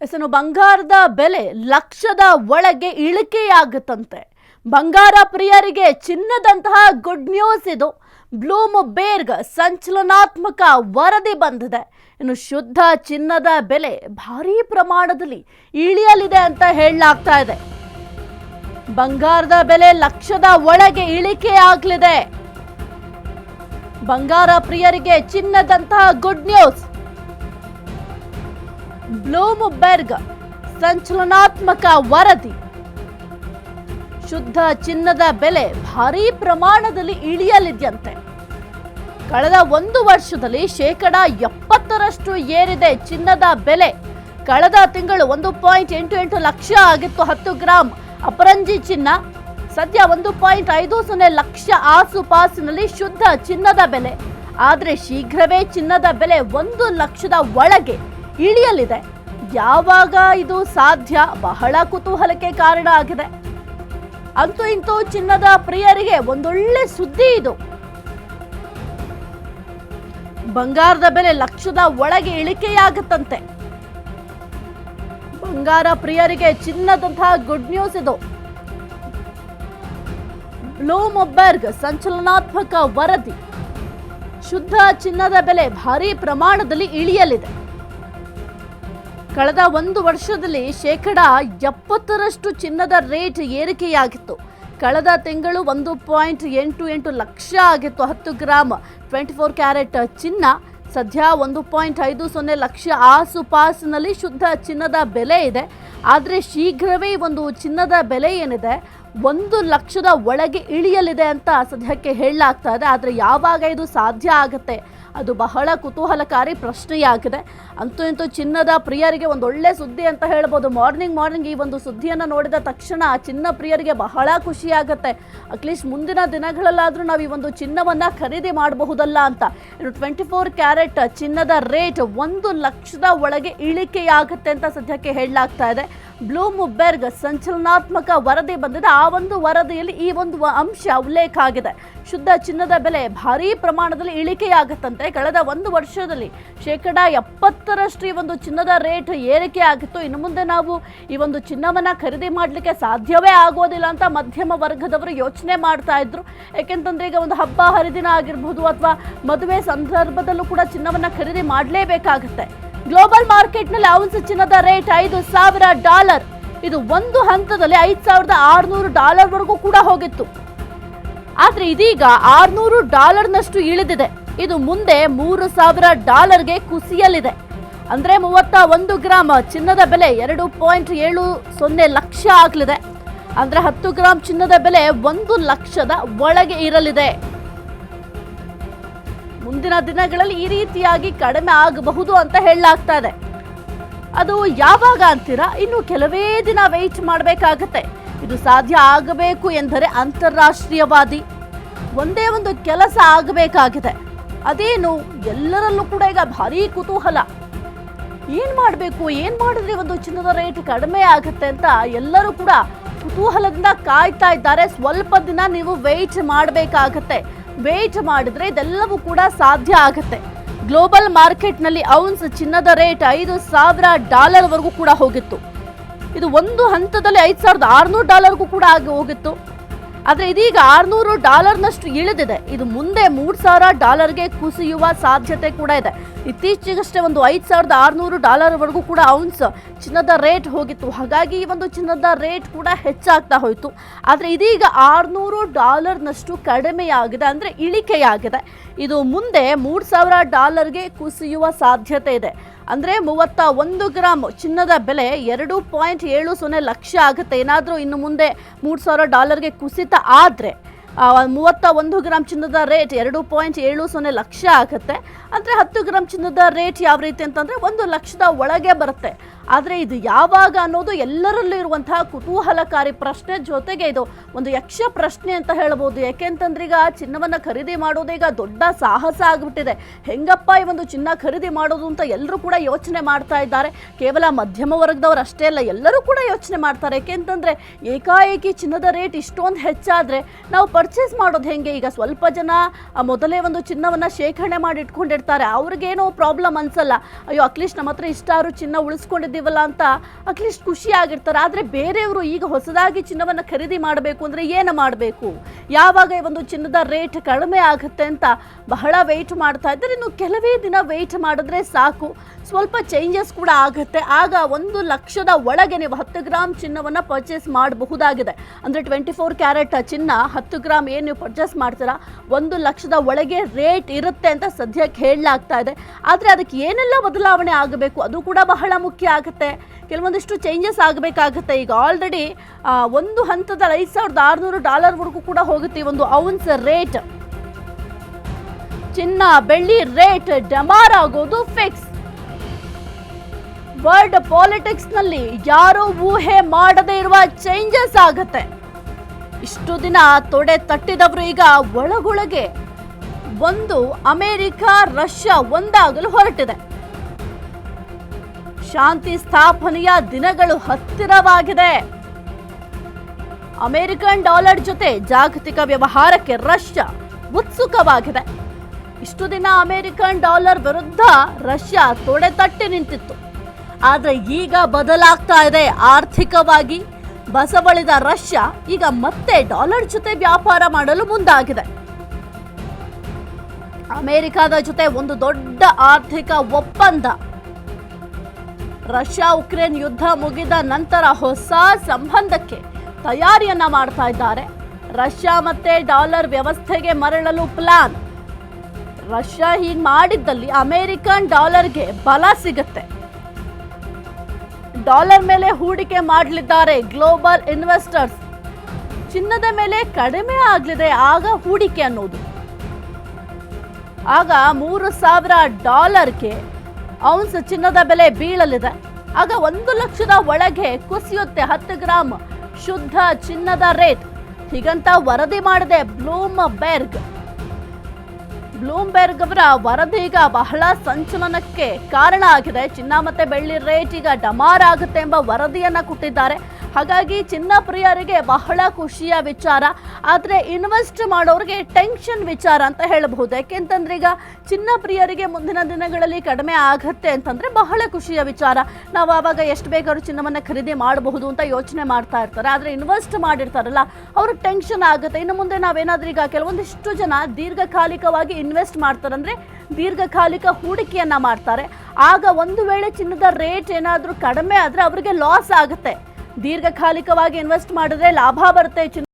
ಇನ್ನು ಬಂಗಾರದ ಬೆಲೆ ಲಕ್ಷದ ಒಳಗೆ ಇಳಿಕೆಯಾಗುತ್ತಂತೆ. ಬಂಗಾರ ಪ್ರಿಯರಿಗೆ ಚಿನ್ನದಂತಹ ಗುಡ್ ನ್ಯೂಸ್ ಇದು. ಬ್ಲೂಮ್ಬರ್ಗ್ ಸಂಚಲನಾತ್ಮಕ ವರದಿ ಬಂದಿದೆ. ಇನ್ನು ಶುದ್ಧ ಚಿನ್ನದ ಬೆಲೆ ಭಾರೀ ಪ್ರಮಾಣದಲ್ಲಿ ಇಳಿಯಲಿದೆ ಅಂತ ಹೇಳಲಾಗ್ತಾ ಇದೆ. ಬಂಗಾರದ ಬೆಲೆ ಲಕ್ಷದ ಒಳಗೆ ಇಳಿಕೆಯಾಗಲಿದೆ. ಬಂಗಾರ ಪ್ರಿಯರಿಗೆ ಚಿನ್ನದಂತಹ ಗುಡ್ ನ್ಯೂಸ್. ಬ್ಲೂಮ್ಬರ್ಗ್ ಸಂಚಲನಾತ್ಮಕ ವರದಿ. ಶುದ್ಧ ಚಿನ್ನದ ಬೆಲೆ ಭಾರೀ ಪ್ರಮಾಣದಲ್ಲಿ ಇಳಿಯಲಿದೆಯಂತೆ. ಕಳೆದ 1 ವರ್ಷದಲ್ಲಿ 70% ಏರಿದೆ ಚಿನ್ನದ ಬೆಲೆ. ಕಳೆದ ತಿಂಗಳು 1.88 ಲಕ್ಷ ಆಗಿತ್ತು 10 ಗ್ರಾಂ ಅಪರಂಜಿ ಚಿನ್ನ. ಸದ್ಯ 1.50 ಲಕ್ಷ ಆಸುಪಾಸಿನಲ್ಲಿ ಶುದ್ಧ ಚಿನ್ನದ ಬೆಲೆ. ಆದರೆ ಶೀಘ್ರವೇ ಚಿನ್ನದ ಬೆಲೆ 1 ಲಕ್ಷದ ಒಳಗೆ ಇಳಿಯಲಿದೆ. ಯಾವಾಗ ಇದು ಸಾಧ್ಯ? ಬಹಳ ಕುತೂಹಲಕ್ಕೆ ಕಾರಣ ಆಗಿದೆ. ಅಂತೂ ಇಂತೂ ಚಿನ್ನದ ಪ್ರಿಯರಿಗೆ ಒಂದೊಳ್ಳೆ ಸುದ್ದಿ ಇದು. ಬಂಗಾರದ ಬೆಲೆ ಲಕ್ಷದ ಒಳಗೆ ಇಳಿಕೆಯಾಗುತ್ತಂತೆ. ಬಂಗಾರ ಪ್ರಿಯರಿಗೆ ಚಿನ್ನದಂತಹ ಗುಡ್ ನ್ಯೂಸ್ ಇದು. ಬ್ಲೂಮ್ಬರ್ಗ್ ಸಂಚಲನಾತ್ಮಕ ವರದಿ. ಶುದ್ಧ ಚಿನ್ನದ ಬೆಲೆ ಭಾರೀ ಪ್ರಮಾಣದಲ್ಲಿ ಇಳಿಯಲಿದೆ. ಕಳೆದ 1 ವರ್ಷದಲ್ಲಿ 70% ಚಿನ್ನದ ರೇಟ್ ಏರಿಕೆಯಾಗಿತ್ತು. ಕಳೆದ ತಿಂಗಳು 1.88 ಲಕ್ಷ ಆಗಿತ್ತು 10 ಗ್ರಾಂ 24 ಕ್ಯಾರೆಟ್ ಚಿನ್ನ. ಸದ್ಯ 1.50 ಲಕ್ಷ ಆಸುಪಾಸಿನಲ್ಲಿ ಶುದ್ಧ ಚಿನ್ನದ ಬೆಲೆ ಇದೆ. ಆದರೆ ಶೀಘ್ರವೇ ಒಂದು ಚಿನ್ನದ ಬೆಲೆ ಏನಿದೆ 1 ಲಕ್ಷದ ಒಳಗೆ ಇಳಿಯಲಿದೆ ಅಂತ ಸದ್ಯಕ್ಕೆ ಹೇಳಲಾಗ್ತಾ ಇದೆ. ಆದರೆ ಯಾವಾಗ ಇದು ಸಾಧ್ಯ ಆಗುತ್ತೆ? ಅದು ಬಹಳ ಕುತೂಹಲಕಾರಿ ಪ್ರಶ್ನೆಯಾಗಿದೆ. ಅಂತೂ ಇಂತೂ ಚಿನ್ನದ ಪ್ರಿಯರಿಗೆ ಒಂದೊಳ್ಳೆ ಸುದ್ದಿ ಅಂತ ಹೇಳ್ಬೋದು. ಮಾರ್ನಿಂಗ್ ಈ ಒಂದು ಸುದ್ದಿಯನ್ನು ನೋಡಿದ ತಕ್ಷಣ ಚಿನ್ನ ಪ್ರಿಯರಿಗೆ ಬಹಳ ಖುಷಿಯಾಗುತ್ತೆ. ಅಟ್ಲೀಸ್ಟ್ ಮುಂದಿನ ದಿನಗಳಲ್ಲಾದರೂ ನಾವು ಈ ಒಂದು ಚಿನ್ನವನ್ನು ಖರೀದಿ ಮಾಡಬಹುದಲ್ಲ ಅಂತ. ಇನ್ನು 24 ಕ್ಯಾರೆಟ್ ಚಿನ್ನದ ರೇಟ್ 1 ಲಕ್ಷದ ಒಳಗೆ ಇಳಿಕೆಯಾಗುತ್ತೆ ಅಂತ ಸದ್ಯಕ್ಕೆ ಹೇಳಲಾಗ್ತಾ ಇದೆ. ಬ್ಲೂಮ್ಬರ್ಗ್ ಸಂಚಲನಾತ್ಮಕ ವರದಿ ಬಂದಿದೆ. ಆ ಒಂದು ವರದಿಯಲ್ಲಿ ಈ ಒಂದು ಅಂಶ ಉಲ್ಲೇಖ ಆಗಿದೆ. ಶುದ್ಧ ಚಿನ್ನದ ಬೆಲೆ ಭಾರೀ ಪ್ರಮಾಣದಲ್ಲಿ ಇಳಿಕೆಯಾಗುತ್ತಂತೆ. ಕಳೆದ 1 ವರ್ಷದಲ್ಲಿ 70% ಈ ಒಂದು ಚಿನ್ನದ ರೇಟ್ ಏರಿಕೆ ಆಗಿತ್ತು. ಇನ್ನು ಮುಂದೆ ನಾವು ಈ ಒಂದು ಚಿನ್ನವನ್ನ ಖರೀದಿ ಮಾಡಲಿಕ್ಕೆ ಸಾಧ್ಯವೇ ಆಗೋದಿಲ್ಲ ಅಂತ ಮಧ್ಯಮ ವರ್ಗದವರು ಯೋಚನೆ ಮಾಡ್ತಾ ಇದ್ರು. ಯಾಕೆಂತಂದ್ರೆ ಈಗ ಒಂದು ಹಬ್ಬ ಹರಿದಿನ ಆಗಿರ್ಬೋದು ಅಥವಾ ಮದುವೆ ಸಂದರ್ಭದಲ್ಲೂ ಕೂಡ ಚಿನ್ನವನ್ನ ಖರೀದಿ ಮಾಡಲೇಬೇಕಾಗುತ್ತೆ. ಗ್ಲೋಬಲ್ ಮಾರ್ಕೆಟ್ನಲ್ಲಿ ಔನ್ಸ್ ಚಿನ್ನದ ರೇಟ್ $5,000. ಇದು ಒಂದು ಹಂತದಲ್ಲಿ $5,600 ವರೆಗೂ ಕೂಡ ಹೋಗಿತ್ತು. ಆದ್ರೆ ಇದೀಗ $600ನಷ್ಟು ಇಳಿದಿದೆ. ಇದು ಮುಂದೆ $3,000ಗೆ ಕುಸಿಯಲಿದೆ. ಅಂದ್ರೆ 31 ಗ್ರಾಂ ಚಿನ್ನದ ಬೆಲೆ 2.70 ಲಕ್ಷ ಆಗಲಿದೆ. ಅಂದ್ರೆ 10 ಗ್ರಾಂ ಚಿನ್ನದ ಬೆಲೆ 1 ಲಕ್ಷದ ಒಳಗೆ ಇರಲಿದೆ. ಮುಂದಿನ ದಿನಗಳಲ್ಲಿ ಈ ರೀತಿಯಾಗಿ ಕಡಿಮೆ ಆಗಬಹುದು ಅಂತ ಹೇಳಲಾಗ್ತಾ ಇದೆ. ಅದು ಯಾವಾಗ ಅಂತೀರಾ? ಇನ್ನು ಕೆಲವೇ ದಿನ ವೆಯ್ಟ್ ಮಾಡಬೇಕಾಗತ್ತೆ. ಇದು ಸಾಧ್ಯ ಆಗಬೇಕು ಎಂದರೆ ಅಂತಾರಾಷ್ಟ್ರೀಯವಾದಿ ಒಂದೇ ಒಂದು ಕೆಲಸ ಆಗಬೇಕಾಗಿದೆ. ಅದೇನು? ಎಲ್ಲರಲ್ಲೂ ಕೂಡ ಈಗ ಭಾರೀ ಕುತೂಹಲ. ಏನ್ ಮಾಡಿದ್ರೆ ಒಂದು ಚಿನ್ನದ ರೇಟ್ ಕಡಿಮೆ ಆಗುತ್ತೆ ಅಂತ ಎಲ್ಲರೂ ಕೂಡ ಕುತೂಹಲದಿಂದ ಕಾಯ್ತಾ ಇದ್ದಾರೆ. ಸ್ವಲ್ಪ ದಿನ ನೀವು ವೆಯ್ಟ್ ಮಾಡಬೇಕಾಗತ್ತೆ. ವೆಯ್ಟ್ ಮಾಡಿದ್ರೆ ಇದೆಲ್ಲವೂ ಕೂಡ ಸಾಧ್ಯ ಆಗುತ್ತೆ. ಗ್ಲೋಬಲ್ ಮಾರ್ಕೆಟ್ನಲ್ಲಿ ಔನ್ಸ್ ಚಿನ್ನದ ರೇಟ್ $5,000 ವರೆಗೂ ಕೂಡ ಹೋಗಿತ್ತು. ಇದು ಒಂದು ಹಂತದಲ್ಲಿ $5,600 ಕೂಡ ಆಗಿ ಹೋಗಿತ್ತು. ಆದರೆ ಇದೀಗ $600ನಷ್ಟು ಇಳಿದಿದೆ. ಇದು ಮುಂದೆ $3,000ಗೆ ಕುಸಿಯುವ ಸಾಧ್ಯತೆ ಕೂಡ ಇದೆ. ಇತ್ತೀಚೆಗಷ್ಟೇ ಒಂದು $5,600 ವರೆಗೂ ಕೂಡ ಔನ್ಸ್ ಚಿನ್ನದ ರೇಟ್ ಹೋಗಿತ್ತು. ಹಾಗಾಗಿ ಈ ಒಂದು ಚಿನ್ನದ ರೇಟ್ ಕೂಡ ಹೆಚ್ಚಾಗ್ತಾ ಹೋಯಿತು. ಆದರೆ ಇದೀಗ $600ನಷ್ಟು ಕಡಿಮೆಯಾಗಿದೆ, ಅಂದರೆ ಇಳಿಕೆಯಾಗಿದೆ. ಇದು ಮುಂದೆ $3,000ಗೆ ಕುಸಿಯುವ ಸಾಧ್ಯತೆ ಇದೆ. ಅಂದರೆ 31 ಗ್ರಾಂ ಚಿನ್ನದ ಬೆಲೆ 2.70 ಲಕ್ಷ ಆಗುತ್ತೆ. ಏನಾದರೂ ಇನ್ನು ಮುಂದೆ $3,000ಗೆ ಕುಸಿತ ಆದರೆ 31 ಗ್ರಾಂ ಚಿನ್ನದ ರೇಟ್ 2.70 ಲಕ್ಷ ಆಗುತ್ತೆ. ಅಂದರೆ 10 ಗ್ರಾಂ ಚಿನ್ನದ ರೇಟ್ ಯಾವ ರೀತಿ ಅಂತಂದರೆ 1 ಲಕ್ಷದ ಒಳಗೆ ಬರುತ್ತೆ. ಆದರೆ ಇದು ಯಾವಾಗ ಅನ್ನೋದು ಎಲ್ಲರಲ್ಲೂ ಇರುವಂತಹ ಕುತೂಹಲಕಾರಿ ಪ್ರಶ್ನೆ. ಜೊತೆಗೆ ಇದು ಒಂದು ಯಕ್ಷ ಪ್ರಶ್ನೆ ಅಂತ ಹೇಳ್ಬೋದು. ಯಾಕೆಂತಂದ್ರೆ ಈಗ ಚಿನ್ನವನ್ನು ಖರೀದಿ ಮಾಡೋದೀಗ ದೊಡ್ಡ ಸಾಹಸ ಆಗಿಬಿಟ್ಟಿದೆ. ಹೆಂಗಪ್ಪ ಈ ಒಂದು ಚಿನ್ನ ಖರೀದಿ ಮಾಡೋದು ಅಂತ ಎಲ್ಲರೂ ಕೂಡ ಯೋಚನೆ ಮಾಡ್ತಾ ಇದ್ದಾರೆ. ಕೇವಲ ಮಧ್ಯಮ ವರ್ಗದವರು ಅಷ್ಟೇ ಅಲ್ಲ, ಎಲ್ಲರೂ ಕೂಡ ಯೋಚನೆ ಮಾಡ್ತಾರೆ. ಯಾಕೆಂತಂದ್ರೆ ಏಕಾಏಕಿ ಚಿನ್ನದ ರೇಟ್ ಇಷ್ಟೊಂದು ಹೆಚ್ಚಾದರೆ ನಾವು ಪರ್ಚೇಸ್ ಮಾಡೋದು ಹೆಂಗೆ? ಈಗ ಸ್ವಲ್ಪ ಜನ ಮೊದಲೇ ಒಂದು ಚಿನ್ನವನ್ನು ಶೇಖರಣೆ ಮಾಡಿ ಇಟ್ಕೊಂಡಿರ್ತಾರೆ. ಅವ್ರಿಗೇನೋ ಪ್ರಾಬ್ಲಮ್ ಅನ್ಸಲ್ಲ. ಅಯ್ಯೋ ಅಟ್ಲೀಸ್ಟ್ ನಮ್ಮ ಹತ್ರ ಇಷ್ಟಾರು ಚಿನ್ನ ಉಳಿಸ್ಕೊಂಡಿದ್ದೀವಿ ಇದ್ದೀವಲ್ಲ ಅಂತ ಅಟ್ಲೀಸ್ಟ್ ಖುಷಿಯಾಗಿರ್ತಾರೆ. ಆದರೆ ಬೇರೆಯವರು ಈಗ ಹೊಸದಾಗಿ ಚಿನ್ನವನ್ನು ಖರೀದಿ ಮಾಡಬೇಕು ಅಂದರೆ ಏನು ಮಾಡಬೇಕು, ಯಾವಾಗ ಈ ಒಂದು ಚಿನ್ನದ ರೇಟ್ ಕಡಿಮೆ ಆಗುತ್ತೆ ಅಂತ ಬಹಳ ವೆಯ್ಟ್ ಮಾಡ್ತಾ ಇದ್ದಾರೆ. ಇನ್ನು ಕೆಲವೇ ದಿನ ವೆಯ್ಟ್ ಮಾಡಿದ್ರೆ ಸಾಕು, ಸ್ವಲ್ಪ ಚೇಂಜಸ್ ಕೂಡ ಆಗುತ್ತೆ. ಆಗ 1,00,000 ಒಳಗೆ ನೀವು 10 ಗ್ರಾಮ್ ಚಿನ್ನವನ್ನು ಪರ್ಚೇಸ್ ಮಾಡಬಹುದಾಗಿದೆ. ಅಂದರೆ 24 ಕ್ಯಾರೆಟ್ ಚಿನ್ನ 10 ಗ್ರಾಮ್ ಏನು ನೀವು ಪರ್ಚೇಸ್ ಮಾಡ್ತೀರಾ 1,00,000 ಒಳಗೆ ರೇಟ್ ಇರುತ್ತೆ ಅಂತ ಸದ್ಯಕ್ಕೆ ಹೇಳಲಾಗ್ತಾ ಇದೆ. ಆದರೆ ಅದಕ್ಕೆ ಏನೆಲ್ಲ ಬದಲಾವಣೆ ಆಗಬೇಕು ಅದು ಕೂಡ ಬಹಳ ಮುಖ್ಯ ಆಗುತ್ತೆ. ಕೆಲವೊಂದಿಷ್ಟು ಚೇಂಜಸ್ ಆಗಬೇಕಾಗುತ್ತೆ. ಈಗ ಆಲ್ರೆಡಿ ಒಂದು ಹಂತದಲ್ಲಿ $5,600 ಕೂಡ ಹೋಗುತ್ತೆ ಈ ಒಂದು ಔನ್ಸ್ ರೇಟ್. ಚಿನ್ನ ಬೆಳ್ಳಿ ರೇಟ್ ಡಮಾರ್ ಆಗೋದು ಫಿಕ್ಸ್. ವರ್ಲ್ಡ್ ಪಾಲಿಟಿಕ್ಸ್ ನಲ್ಲಿ ಯಾರೂ ಊಹೆ ಮಾಡದೇ ಇರುವ ಚೇಂಜಸ್ ಆಗುತ್ತೆ. ಇಷ್ಟು ದಿನ ತೊಡೆ ತಟ್ಟಿದವರು ಈಗ ಒಳಗೊಳಗೆ ಒಂದು ಅಮೆರಿಕ ರಷ್ಯಾ ಒಂದಾಗಲು ಹೊರಟಿದೆ. ಶಾಂತಿ ಸ್ಥಾಪನೆಯ ದಿನಗಳು ಹತ್ತಿರವಾಗಿದೆ. ಅಮೆರಿಕನ್ ಡಾಲರ್ ಜೊತೆ ಜಾಗತಿಕ ವ್ಯವಹಾರಕ್ಕೆ ರಷ್ಯಾ ಉತ್ಸುಕವಾಗಿದೆ. ಇಷ್ಟು ದಿನ ಅಮೆರಿಕನ್ ಡಾಲರ್ ವಿರುದ್ಧ ರಷ್ಯಾ ತೊಡೆ ತಟ್ಟಿ ನಿಂತಿತ್ತು. ಆದರೆ ಈಗ ಬದಲಾಗ್ತಾ ಇದೆ. ಆರ್ಥಿಕವಾಗಿ ಬಸವಳಿದ ರಷ್ಯಾ ಈಗ ಮತ್ತೆ ಡಾಲರ್ ಜೊತೆ ವ್ಯಾಪಾರ ಮಾಡಲು ಮುಂದಾಗಿದೆ. ಅಮೆರಿಕದ ಜೊತೆ ಒಂದು ದೊಡ್ಡ ಆರ್ಥಿಕ ಒಪ್ಪಂದ. ರಷ್ಯಾ ಉಕ್ರೇನ್ ಯುದ್ಧ ಮುಗಿದ ನಂತರ ಹೊಸ ಸಂಬಂಧಕ್ಕೆ ತಯಾರಿಯನ್ನ ಮಾಡ್ತಾ ಇದ್ದಾರೆ. ರಷ್ಯಾ ಮತ್ತೆ ಡಾಲರ್ ವ್ಯವಸ್ಥೆಗೆ ಮರಳಲು ಪ್ಲಾನ್. ರಷ್ಯಾ ಹೀಗೆ ಮಾಡಿದ್ದಲ್ಲಿ ಅಮೆರಿಕನ್ ಡಾಲರ್ಗೆ ಬಲ ಸಿಗುತ್ತೆ. ಡಾಲರ್ ಮೇಲೆ ಹೂಡಿಕೆ ಮಾಡಲಿದ್ದಾರೆ ಗ್ಲೋಬಲ್ ಇನ್ವೆಸ್ಟರ್ಸ್. ಚಿನ್ನದ ಮೇಲೆ ಕಡಿಮೆ ಆಗಲಿದೆ ಆಗ ಹೂಡಿಕೆ ಅನ್ನೋದು. ಆಗ $3,000 ಔನ್ಸ್ ಚಿನ್ನದ ಬೆಲೆ ಬೀಳಲಿದೆ. ಆಗ 1,00,000 ಒಳಗೆ ಕುಸಿಯುತ್ತೆ 10 ಗ್ರಾಮ್ ಶುದ್ಧ ಚಿನ್ನದ ರೇಟ್. ಹೀಗಂತ ವರದಿ ಮಾಡಿದೆ ಬ್ಲೂಮ್ಬೆರ್ಗ್ ಅವರ ವರದಿ ಈಗ ಬಹಳ ಸಂಚಲನಕ್ಕೆ ಕಾರಣ ಆಗಿದೆ. ಚಿನ್ನ ಮತ್ತೆ ಬೆಳ್ಳಿ ರೇಟ್ ಈಗ ಡಮಾರ್ ಆಗುತ್ತೆ ಎಂಬ ವರದಿಯನ್ನ ಕೊಟ್ಟಿದ್ದಾರೆ. ಹಾಗಾಗಿ ಚಿನ್ನ ಪ್ರಿಯರಿಗೆ ಬಹಳ ಖುಷಿಯ ವಿಚಾರ, ಆದರೆ ಇನ್ವೆಸ್ಟ್ ಮಾಡೋರಿಗೆ ಟೆನ್ಷನ್ ವಿಚಾರ ಅಂತ ಹೇಳಬಹುದು. ಯಾಕೆಂತಂದ್ರೆ ಈಗ ಚಿನ್ನ ಪ್ರಿಯರಿಗೆ ಮುಂದಿನ ದಿನಗಳಲ್ಲಿ ಕಡಿಮೆ ಆಗತ್ತೆ ಅಂತಂದ್ರೆ ಬಹಳ ಖುಷಿಯ ವಿಚಾರ. ನಾವು ಆವಾಗ ಎಷ್ಟು ಬೇಕಾದ್ರೂ ಚಿನ್ನವನ್ನು ಖರೀದಿ ಮಾಡಬಹುದು ಅಂತ ಯೋಚನೆ ಮಾಡ್ತಾ ಇರ್ತಾರೆ. ಆದರೆ ಇನ್ವೆಸ್ಟ್ ಮಾಡಿರ್ತಾರಲ್ಲ ಅವ್ರಿಗೆ ಟೆನ್ಷನ್ ಆಗುತ್ತೆ. ಇನ್ನು ಮುಂದೆ ನಾವೇನಾದ್ರೂ ಈಗ ಕೆಲವೊಂದಿಷ್ಟು ಜನ ದೀರ್ಘಕಾಲಿಕವಾಗಿ ಇನ್ವೆಸ್ಟ್ ಮಾಡ್ತಾರೆ, ಅಂದ್ರೆ ದೀರ್ಘಕಾಲಿಕ ಹೂಡಿಕೆಯನ್ನ ಮಾಡ್ತಾರೆ. ಆಗ ಒಂದು ವೇಳೆ ಚಿನ್ನದ ರೇಟ್ ಏನಾದರೂ ಕಡಿಮೆ ಆದರೆ ಅವರಿಗೆ ಲಾಸ್ ಆಗುತ್ತೆ. ದೀರ್ಘಕಾಲಿಕವಾಗಿ ಇನ್ವೆಸ್ಟ್ ಮಾಡಿದ್ರೆ ಲಾಭ ಬರುತ್ತೆ, ಚಿನ್ನ